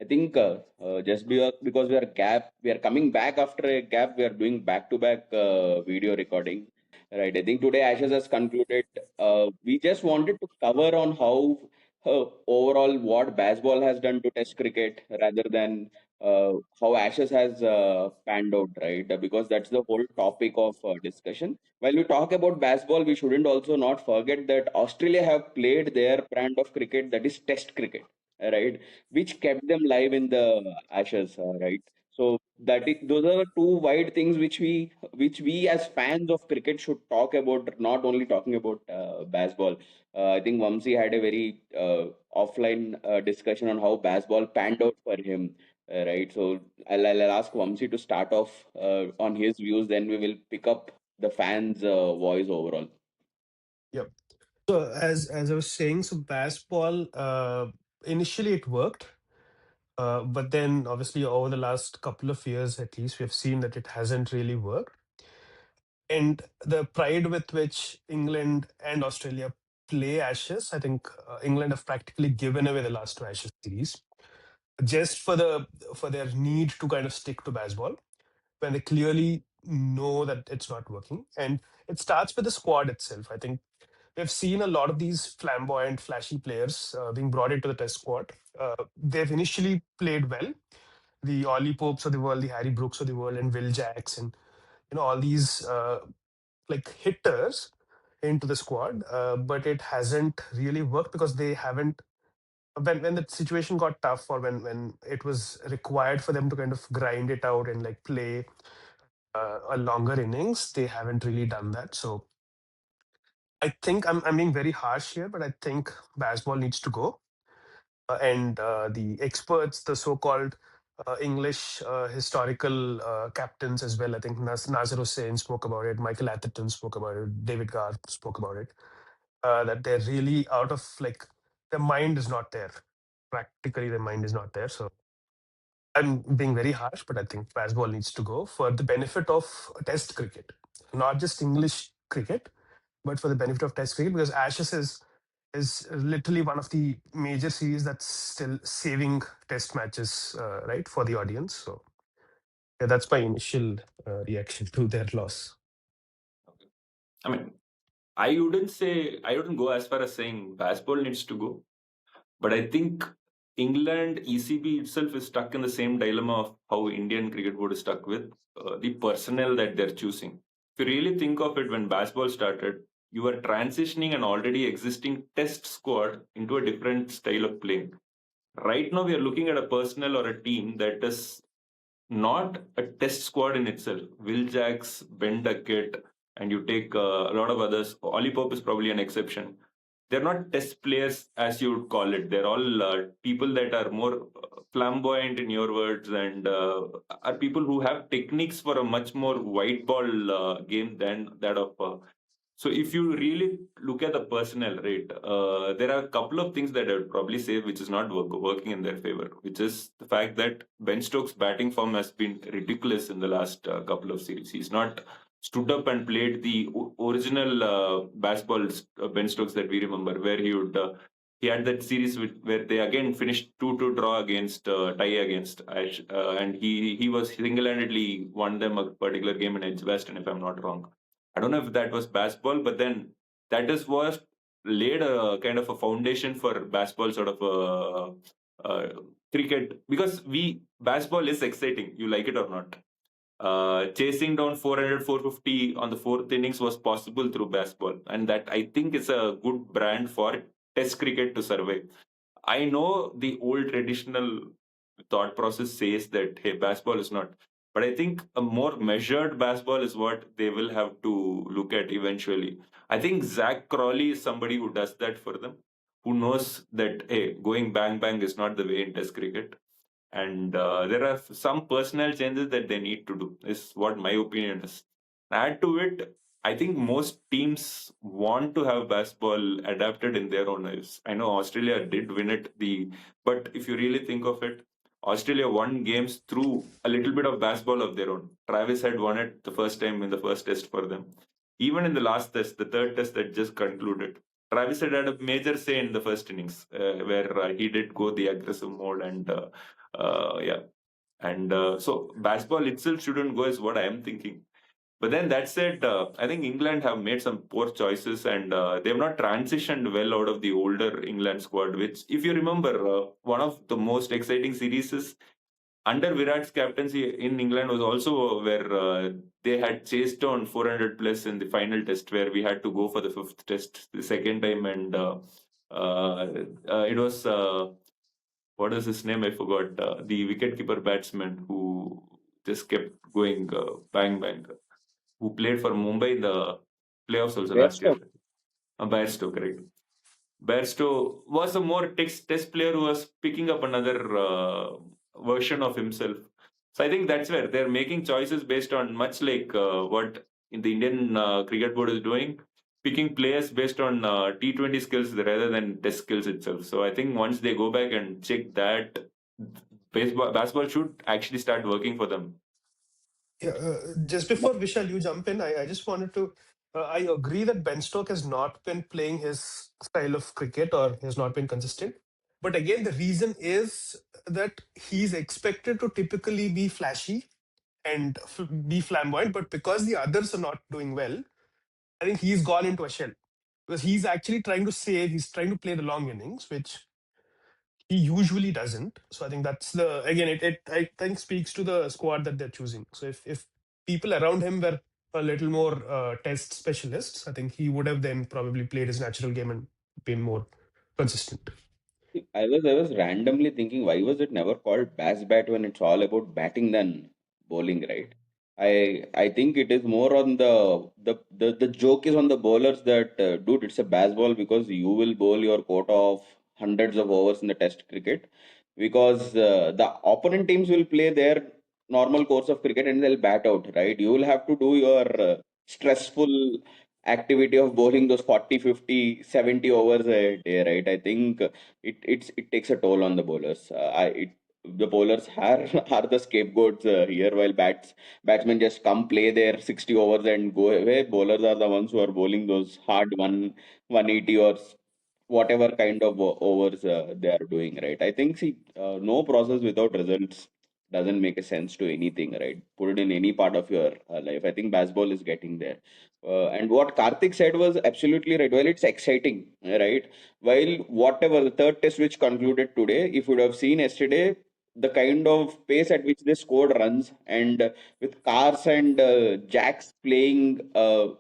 I think just because we are coming back after a gap, we are doing back-to-back video recording, right? I think today Ashes has concluded. We just wanted to cover on how overall what baseball has done to Test cricket, rather than how Ashes has panned out, right? Because that's the whole topic of discussion. While we talk about baseball, we shouldn't also not forget that Australia have played their brand of cricket, that is Test cricket, right? Which kept them live in the Ashes, right? So those are two wide things which we as fans of cricket should talk about, not only talking about baseball. I think Vamsi had a very offline discussion on how baseball panned out for him, right? So I'll ask Vamsi to start off on his views, then we will pick up the fans' voice overall. Yep. So as I was saying, so basketball initially it worked, but then obviously over the last couple of years at least, we have seen that it hasn't really worked. And the pride with which England and Australia play Ashes, I think England have practically given away the last two Ashes series just for their need to kind of stick to baseball when they clearly know that it's not working. And it starts with the squad itself. I think we've seen a lot of these flamboyant, flashy players being brought into the test squad. They've initially played well. The Ollie Popes of the world, the Harry Brooks of the world, and Will Jacks, and all these like hitters into the squad. But it hasn't really worked because they haven't. When the situation got tough, or when it was required for them to kind of grind it out and like play a longer innings, they haven't really done that. So I think I'm being very harsh here, but I think baseball needs to go. And the experts, the so-called English historical captains as well. I think Nazir Hussain spoke about it. Michael Atherton spoke about it. David Garth spoke about it. That they're really out of like their mind is not there. Practically, their mind is not there. So I'm being very harsh, but I think baseball needs to go for the benefit of Test cricket, not just English cricket, but for the benefit of Test cricket, because Ashes is literally one of the major series that's still saving Test matches, right, for the audience. So yeah, that's my initial reaction to their loss. Okay. I mean, I wouldn't go as far as saying baseball needs to go, but I think England ECB itself is stuck in the same dilemma of how Indian cricket board is stuck with the personnel that they're choosing. If you really think of it, when baseball started, you were transitioning an already existing test squad into a different style of playing. Right now, we are looking at a personnel or a team that is not a test squad in itself. Will Jacks, Ben Duckett, and you take a lot of others. Ollie Pope is probably an exception. They're not test players as you would call it. They're all people that are more flamboyant in your words, and are people who have techniques for a much more white ball game than that of so if you really look at the personnel, right, there are a couple of things that I would probably say which is not working in their favor, which is the fact that Ben Stokes' batting form has been ridiculous in the last couple of series. He's not stood up and played the original baseball Ben Stokes that we remember, where he had that series where they again finished 2-2 draw against tie against Ash, and he was single-handedly won them a particular game in Edgbaston, if I'm not wrong. I don't know if that was baseball, but then that is was laid a kind of a foundation for baseball sort of cricket, because we baseball is exciting. You like it or not. Chasing down 400, 450 on the fourth innings was possible through baseball, and that I think is a good brand for Test cricket to survive. I know the old traditional thought process says that hey, baseball is not, but I think a more measured baseball is what they will have to look at eventually. I think Zach Crawley is somebody who does that for them, who knows that hey, going bang bang is not the way in Test cricket, and there are some personnel changes that they need to do. Is what my opinion is. Add to it, I think most teams want to have baseball adapted in their own lives. I know Australia did win it, but if you really think of it, Australia won games through a little bit of baseball of their own. Travis had won it the first time in the first test for them. Even in the last test, the third test that just concluded, Travis had a major say in the first innings, where he did go the aggressive mode, and Yeah. And so Bazball itself shouldn't go, is what I am thinking. But then that said, I think England have made some poor choices, and they have not transitioned well out of the older England squad. Which, if you remember, one of the most exciting series is under Virat's captaincy in England was also where they had chased on 400 plus in the final test, where we had to go for the fifth test the second time, and it was what is his name? I forgot. The wicketkeeper batsman who just kept going bang bang, who played for Mumbai in the playoffs also last year. Bairstow. Bairstow, correct. Bairstow was a more test player who was picking up another version of himself. So I think that's where they're making choices based on much like what in the Indian cricket board is doing, picking players based on T20 skills rather than test skills itself. So I think once they go back and check that, basketball should actually start working for them. Yeah, just before Vishal, you jump in, I just wanted to. I agree that Ben Stokes has not been playing his style of cricket or has not been consistent. But again, the reason is that he's expected to typically be flashy and be flamboyant. But because the others are not doing well, I think he's gone into a shell. Because he's actually trying to save, he's trying to play the long innings, which he usually doesn't. So I think that's the again it I think speaks to the squad that they're choosing. So if people around him were a little more test specialists, I think he would have then probably played his natural game and been more consistent. I was randomly thinking, why was it never called bass bat when it's all about batting than bowling, right? I think it is more on the joke is on the bowlers that dude, it's a bass ball because you will bowl your quota of hundreds of overs in the test cricket, because the opponent teams will play their normal course of cricket and they'll bat out, right? You will have to do your stressful activity of bowling those 40, 50, 70 overs a day, right? I think it takes a toll on the bowlers. The bowlers are are the scapegoats here, while batsmen just come play their 60 overs and go away. Bowlers are the ones who are bowling those hard 180 or whatever kind of overs they are doing, right? I think, see, no process without results doesn't make a sense to anything, right? Put it in any part of your life. I think baseball is getting there. And what Karthik said was absolutely right. Well, it's exciting, right? While whatever the third test which concluded today, if you would have seen yesterday, the kind of pace at which they scored runs, and with cars and jacks playing at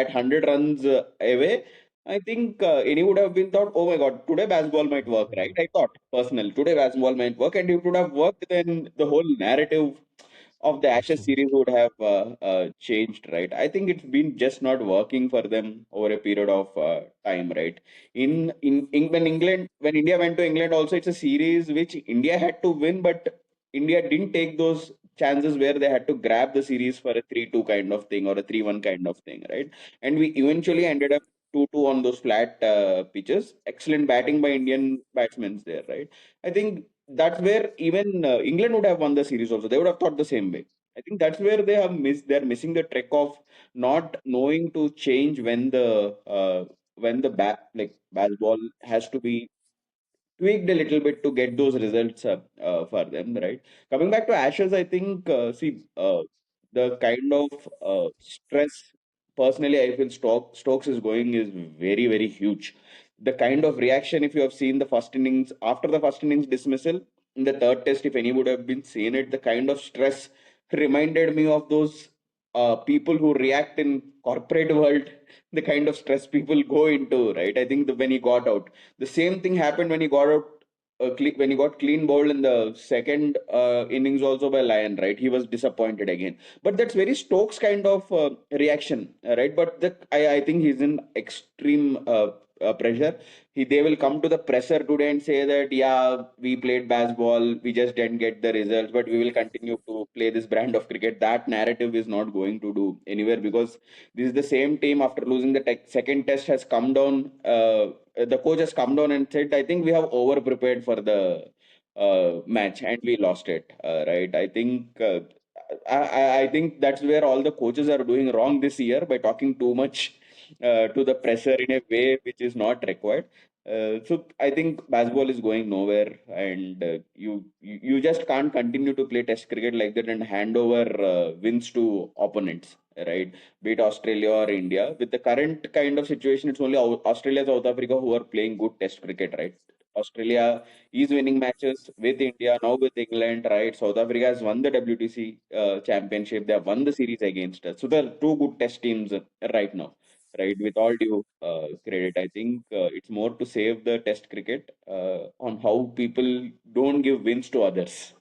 100 runs away, I think any would have been thought, oh my God, today baseball might work, right? I thought personally, today baseball might work, and if it would have worked, then the whole narrative of the Ashes series would have changed, right? I think it's been just not working for them over a period of time, right? In when India went to England, also it's a series which India had to win, but India didn't take those chances where they had to grab the series for a 3-2 kind of thing or a 3-1 kind of thing, right? And we eventually ended up 2-2 on those flat pitches. Excellent batting by Indian batsmen there, right? I think that's where even England would have won the series also. They would have thought the same way. I think that's where they have missed. They're missing the trick of not knowing to change when the bat like baseball has to be tweaked a little bit to get those results for them, right? Coming back to Ashes, I think, the kind of stress, personally, I feel Stokes is going is very, very huge. The kind of reaction, if you have seen the first innings, after the first innings dismissal, in the third test, if any would have been seen it, the kind of stress reminded me of those people who react in corporate world, the kind of stress people go into, right? I think when he got out, the same thing happened when he got out, when he got clean bowled in the second innings also by Lyon, right? He was disappointed again. But that's very Stokes kind of reaction, right? But I think he's in extreme pressure. They will come to the presser today and say that, yeah, we played baseball, we just didn't get the results, but we will continue to play this brand of cricket. That narrative is not going to do anywhere, because this is the same team after losing the second test has come down. The coach has come down and said, I think we have over prepared for the match and we lost it. Right? I think. I think that's where all the coaches are doing wrong this year by talking too much to the presser in a way which is not required. So I think baseball is going nowhere, and you just can't continue to play Test cricket like that and hand over wins to opponents, right? Be it Australia or India. With the current kind of situation, it's only Australia, South Africa who are playing good Test cricket, right? Australia is winning matches with India, now with England, right? South Africa has won the WTC championship. They have won the series against us. So they're two good Test teams right now, right? With all due credit, I think it's more to save the Test cricket on how people don't give wins to others.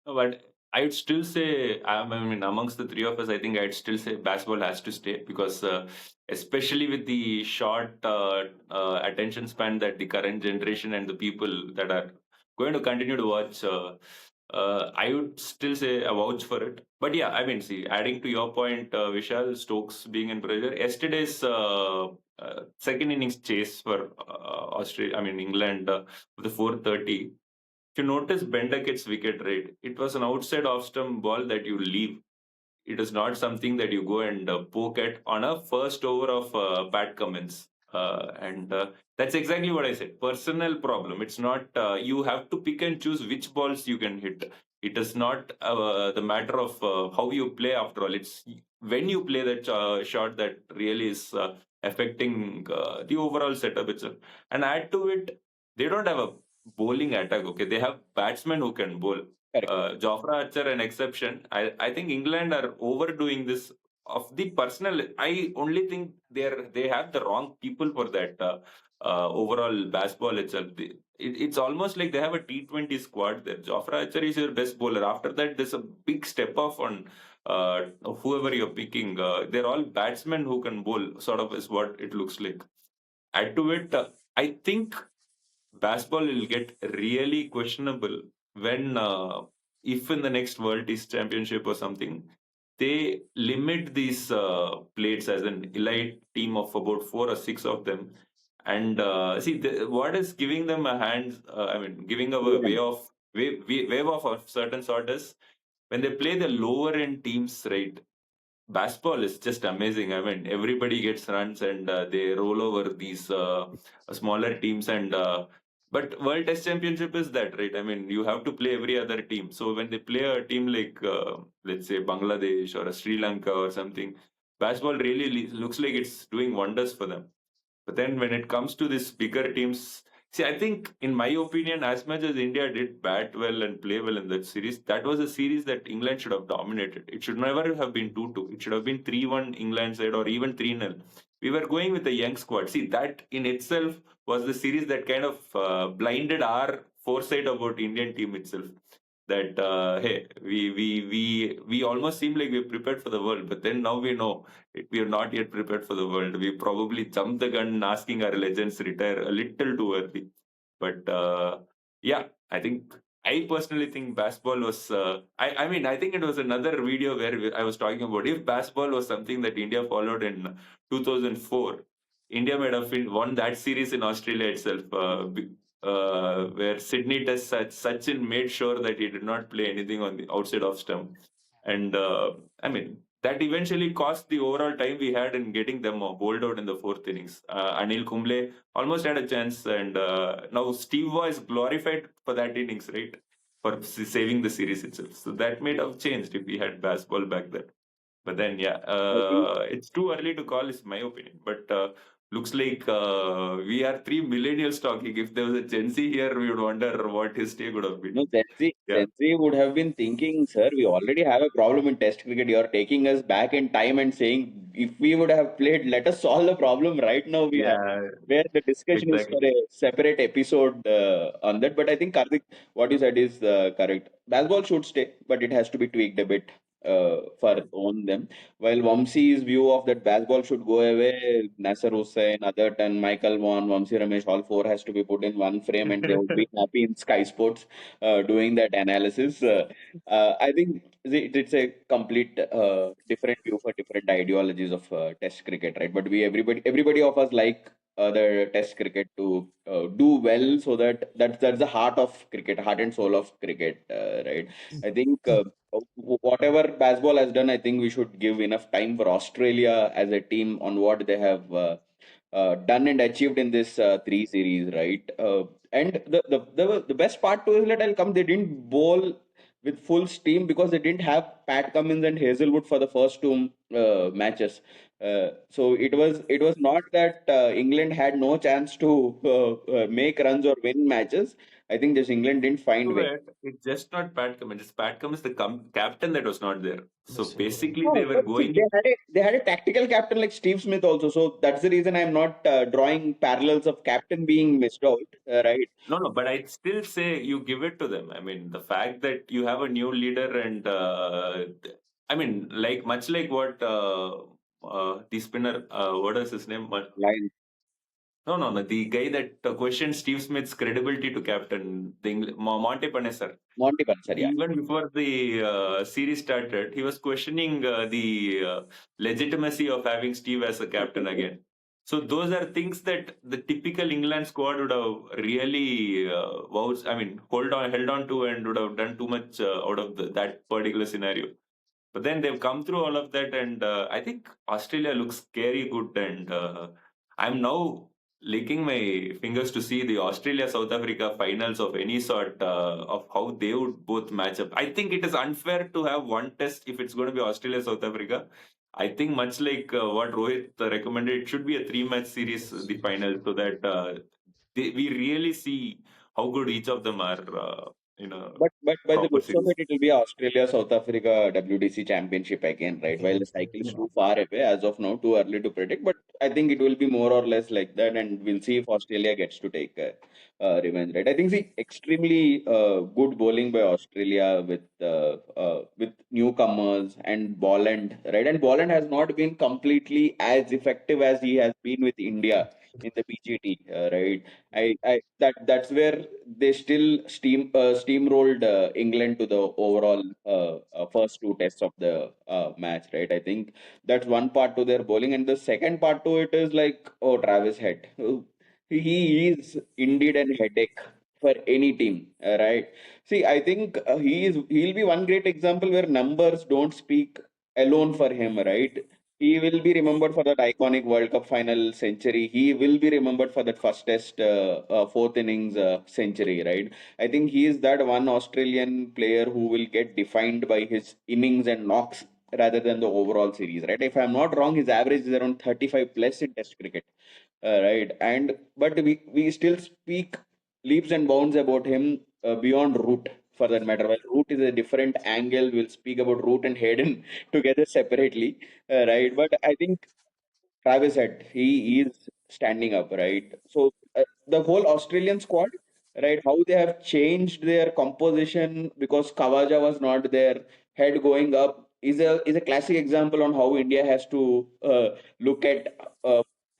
No, but I would still say, I mean, amongst the three of us, I think I'd still say basketball has to stay because, especially with the short attention span that the current generation and the people that are going to continue to watch, I would still say a vouch for it. But yeah, I mean, see, adding to your point, Vishal, Stokes being in pressure, yesterday's second innings chase for Australia, I mean, England, with the 430. If you notice Benducket's wicket rate, it was an outside off stump ball that you leave. It is not something that you go and poke at on a first over of Pat Cummins. And That's exactly what I said. Personal problem. It's not, you have to pick and choose which balls you can hit. It is not the matter of how you play after all. It's when you play that shot that really is affecting the overall setup itself. And add to it, they don't have a bowling attack. Okay, they have batsmen who can bowl. Correct. Jofra Archer an exception. I think England are overdoing this of the personal. I only think they have the wrong people for that overall baseball itself. It's almost like they have a T20 squad there. Jofra Archer is your best bowler. After that, there's a big step off on whoever you're picking. They're all batsmen who can bowl, sort of is what it looks like. Add to it, I think baseball will get really questionable when if in the next world Test championship or something they limit these plates as an elite team of about 4 or 6 of them and see what is giving them a hand I mean giving a way Yeah. of wave of a certain sort is when they play the lower end teams, right? Baseball is just amazing. I mean, everybody gets runs and they roll over these smaller teams. And But World Test Championship is that, right? I mean, you have to play every other team. So when they play a team like, let's say, Bangladesh or a Sri Lanka or something, baseball really looks like it's doing wonders for them. But then when it comes to these bigger teams, see, I think, in my opinion, as much as India did bat well and play well in that series, that was a series that England should have dominated. It should never have been 2-2. It should have been 3-1 England side or even 3-0. We were going with a young squad. See, that in itself was the series that kind of blinded our foresight about Indian team itself. That hey, we almost seem like we're prepared for the world, but then now we know we are not yet prepared for the world. We probably jumped the gun asking our legends retire a little too early. But yeah, I think I personally think basketball was. I mean, I think it was another video where I was talking about if basketball was something that India followed in 2004, India might have won that series in Australia itself. Where Sydney Test Sachin made sure that he did not play anything on the outside of stump, and I mean that eventually cost the overall time we had in getting them bowled out in the fourth innings. Anil Kumble almost had a chance, and now Steve Waugh is glorified for that innings, right? For saving the series itself. So that might have changed if we had baseball back then. But then, yeah, I think it's too early to call, is my opinion. But looks like we are three millennials talking. If there was a Gen Z here, we would wonder what his take would have been. no, Yeah. Gen Z would have been thinking, sir, we already have a problem in Test cricket. You are taking us back in time and saying, if we would have played, let us solve the problem right now. We are Yeah, where the discussion is for exactly. a separate episode on that. But I think Karthik, what you said is correct. Baseball should stay, but it has to be tweaked a bit for on them. While Vamsi's view of that baseball should go away, Nasser Hussain, Atherton, Michael Vaughan, Vamsi Ramesh, all four has to be put in one frame and they would be happy in Sky Sports doing that analysis. I think it's a complete different view for different ideologies of Test cricket, right? But we everybody of us like the Test cricket to do well, so that's the heart of cricket, heart and soul of cricket, right? I think whatever baseball has done, I think we should give enough time for Australia as a team on what they have. done and achieved in this three series, right? And the best part to is that I'll come. They didn't bowl with full steam because they didn't have Pat Cummins and Hazelwood for the first two matches. So it was not that England had no chance to make runs or win matches. I think just England didn't find way. But it's just not Pat Cummins. It's Pat Cummins, the captain, that was not there. So Missing, yeah. basically, they No, were but see, going. they had a tactical captain like Steve Smith also. So that's the reason I'm not drawing parallels of captain being missed out, right? No, no, but I'd still say you give it to them. I mean, the fact that you have a new leader and, I mean, like much like what the spinner, what is his name? Lions, No, no, no. The guy that questioned Steve Smith's credibility to captain, Monte Panesar. Monty Pansar, yeah. Even before the series started, he was questioning the legitimacy of having Steve as a captain again. So those are things that the typical England squad would have really held on to, and would have done too much out of that particular scenario. But then they've come through all of that, and I think Australia looks scary good. And I'm now licking my fingers to see the Australia South Africa finals of any sort, of how they would both match up. I think it is unfair to have one test if it's going to be Australia South Africa. I think much like what Rohit recommended, it should be a three-match series, the final, so that we really see how good each of them are in a But by the proper looks of series. it, it will be Australia South Africa WDC Championship again, right? While Again, the cycle is yeah. too far away as of now, too early to predict. But I think it will be more or less like that, and we'll see if Australia gets to take revenge, right? I think see extremely good bowling by Australia with newcomers and Bolland, right? And Bolland has not been completely as effective as he has been with India in the BGT, right? That's where they still steamrolled England to the overall first two tests of the match, right? I think that's one part to their bowling, and the second part to it is like, oh, Travis Head. He is indeed an headache for any team, right? See, I think he'll be one great example where numbers don't speak alone for him, right? He will be remembered for that iconic World Cup final century. He will be remembered for that first test, fourth innings century, right? I think he is that one Australian player who will get defined by his innings and knocks rather than the overall series, right? If I'm not wrong, his average is around 35 plus in Test cricket, right? And but we still speak leaps and bounds about him beyond Root for that matter. While Root is a different angle, we'll speak about Root and Hayden together separately, right? But I think Travis said he is standing up, right? So the whole Australian squad, right? How they have changed their composition because Kawaja was not there. Head going up is a classic example on how India has to look at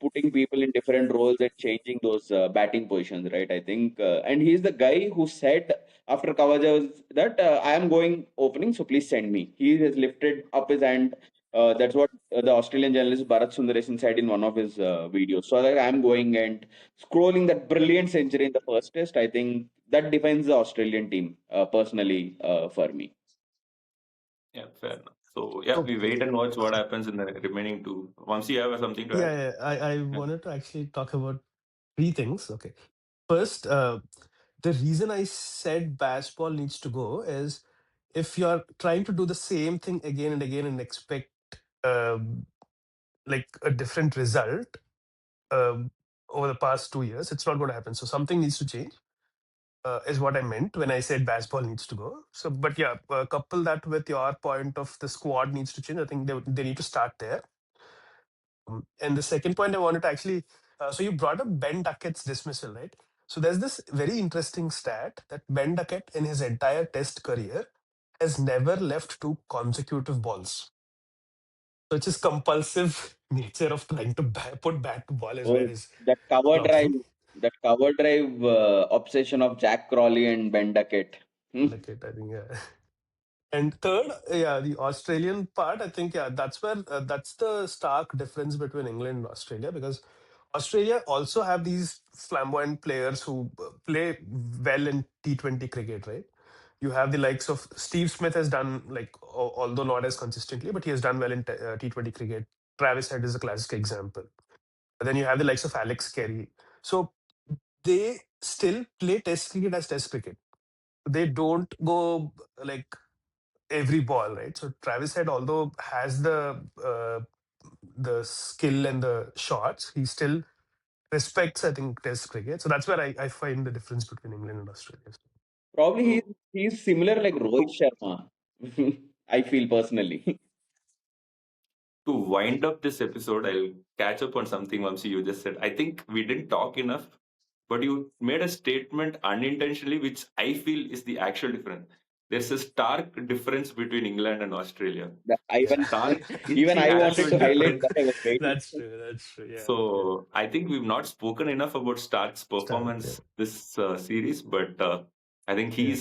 putting people in different roles and changing those batting positions, right? I think, and he's the guy who said after Kawaja was that I am going opening, so please send me. He has lifted up his hand. That's what the Australian journalist Bharat Sundaresan said in one of his videos. So like, I'm going and scrolling that brilliant century in the first test. I think that defines the Australian team personally for me. Yeah, fair enough. So yeah, we Okay. wait and watch what happens in the remaining two. Vamsi, you have something to Yeah, add? yeah. I Yeah. wanted to actually talk about three things. Okay. First, the reason I said Bazball needs to go is if you're trying to do the same thing again and again and expect um, like a different result um, over the past 2 years, it's not going to happen. So something needs to change. Is what I meant when I said Bazball needs to go. So, but yeah, couple that with your point of the squad needs to change. I think they need to start there. And the second point I wanted to actually, so you brought up Ben Duckett's dismissal, right? So there's this very interesting stat that Ben Duckett in his entire test career has never left two consecutive balls. So it's his compulsive nature of trying to put bat to ball is where Oh, his that cover drive, problem. that cover drive obsession of Jack Crawley and Ben Duckett. Hmm. Duckett, I think, yeah. And third, yeah, the Australian part, I think, yeah, that's where that's the stark difference between England and Australia because Australia also have these flamboyant players who play well in T20 cricket, right? You have the likes of Steve Smith has done like although not as consistently, but he has done well in T20 cricket. Travis Head is a classic example. Then you have the likes of Alex Carey. So they still play Test cricket as Test cricket. They don't go like every ball, right? So Travis Head, although has the skill and the shots, he still respects, I think, Test cricket. So that's where I find the difference between England and Australia. Probably So, he's similar like Rohit Sharma. I feel personally. to wind up this episode, I'll catch up on something, Vamsi, you just said. I think we didn't talk enough, but you made a statement unintentionally, which I feel is the actual difference. There's a stark difference between England and Australia. Even Stark even I wanted actual to highlight difference. that. I was waiting. That's true. That's true. Yeah. Yeah. So I think we've not spoken enough about Stark's Start. Yeah. performance this series, but I think Yeah.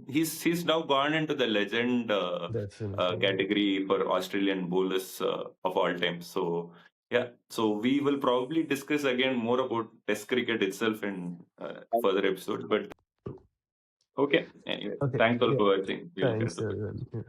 he's now gone into the legend Definitely. category for Australian bowlers of all time. So yeah, so we will probably discuss again more about Test cricket itself in further episodes. But okay, anyway, Okay. thanks all Yeah. for watching. We'll catch Thanks, up. everyone. Yeah.